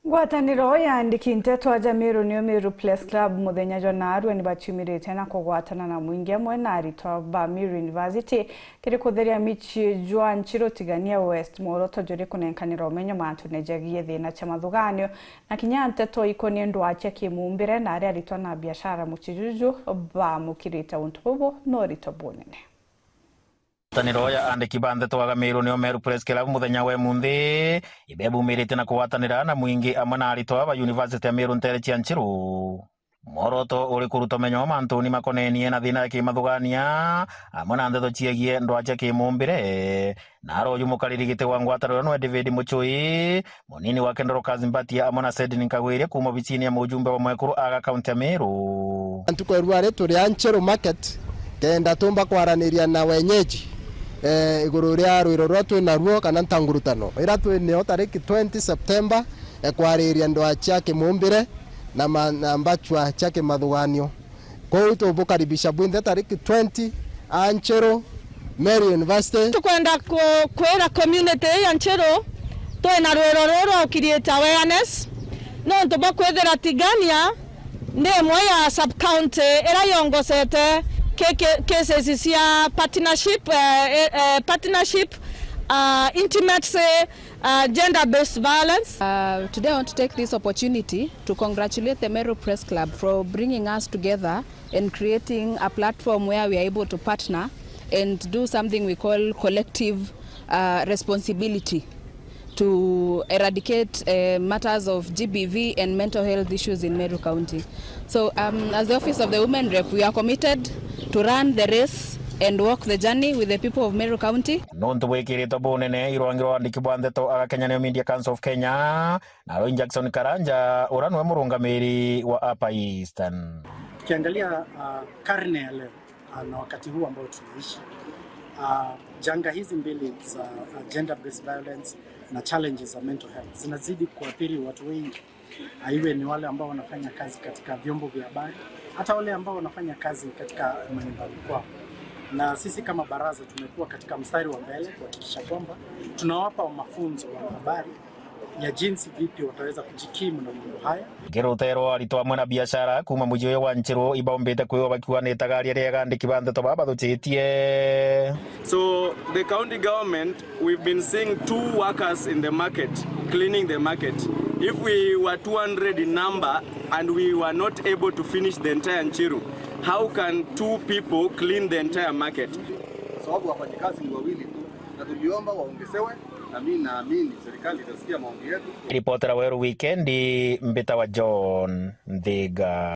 Ngwataniro yandiki nteto aja Meru niyo Meru Place Club muthenya jonaru ni bachumirite na kugwatana na mwingi amwe na arito ba Meru University kiri kutheria michi jwa nchiro tigania West Moroto jori kunenkanira umenyo mantu nejagie thina cha mathuganio na kinya nteto ikoni ndwache kimumbire na ari arito na biashara muchijuju ba mukirita untu bubu no rito bonene. Ngwataniro ya andiki ba nteto aga Meru niyo Meru Place Club muthenya we munthi ibebumirite na kugwatanira na mwingi amwe na arito ba University ya Meru ntere cia nchiru Moroto uri kuruta umenyo mantu ni makonenie na thina ya kimathugania amwe na nteto ciegie ndwache kimumbire na aroyu mukaririgite wa ngwataniro no David Muchui munini wa Kendro Kazimbatia amwe na Sedin Kagwire kuma bicini ya mujumbe wa mwekuru aga kaunti ya Meru antukwerware turi anchiru market kenda tumba kwaraniria na wenyeji iguru ria rwiro rwatu na ruo kana ntangurutano ira twinio tariki 20 September kwariria ndwache kimumbire na mbachwa chake mathuganio kwa tubukaribisha bwinthe tariki 20 Anchero Meru University tukwenda kwera community ya Anchero twina rwero roro create awareness no tubakwethera tigania ndi mwe ya sub county era yongosete cases cia partnership intimacy gender based violence. Today I want to take this opportunity to congratulate the Meru Press Club for bringing us together and creating a platform where we are able to partner and do something we call collective responsibility to eradicate matters of GBV and mental health issues in Meru County. So as the Office of the Women Rep, we are committed to run the race and walk the journey with the people of Meru County. Nontu wikirito bonene irwangiro andiki ba nteto aga Kenya New Media Council of Kenya na Roy Jackson Karanja uranwe murungamiri wa Upper Eastern. Ukiangalia karne ya leo na wakati huu ambao tunaishi janga hizi mbili za gender based violence na challenges za mental health zinazidi kuathiri watu wengi. Iwe ni wale ambao wanafanya kazi katika vyombo vya habari, hata wale ambao wanafanya kazi katika manyumbani kwao. Na sisi kama baraza tumekuwa katika mstari wa mbele kuhakikisha kwamba tunawapa mafunzo wa habari ya jinsi vipi wataweza kujikimu na mambo haya. Kirutero arito amwe na biashara kuma muji wa Nchiru ibombete kwiwa bakiwa netagaria rega andiki ba nteto baba thuchitie. So the county government, we've been seeing 2 workers in the market cleaning the market. If we were 200 in number and we were not able to finish the entire Nchiru, how can 2 people clean the entire market? Sababu wafanyikazi ni wawili tu na tuliomba waongezewe na mimi naamini serikali itasikia maombi yetu. Reporter wa Weru Weekend Mbita wa John Ndega.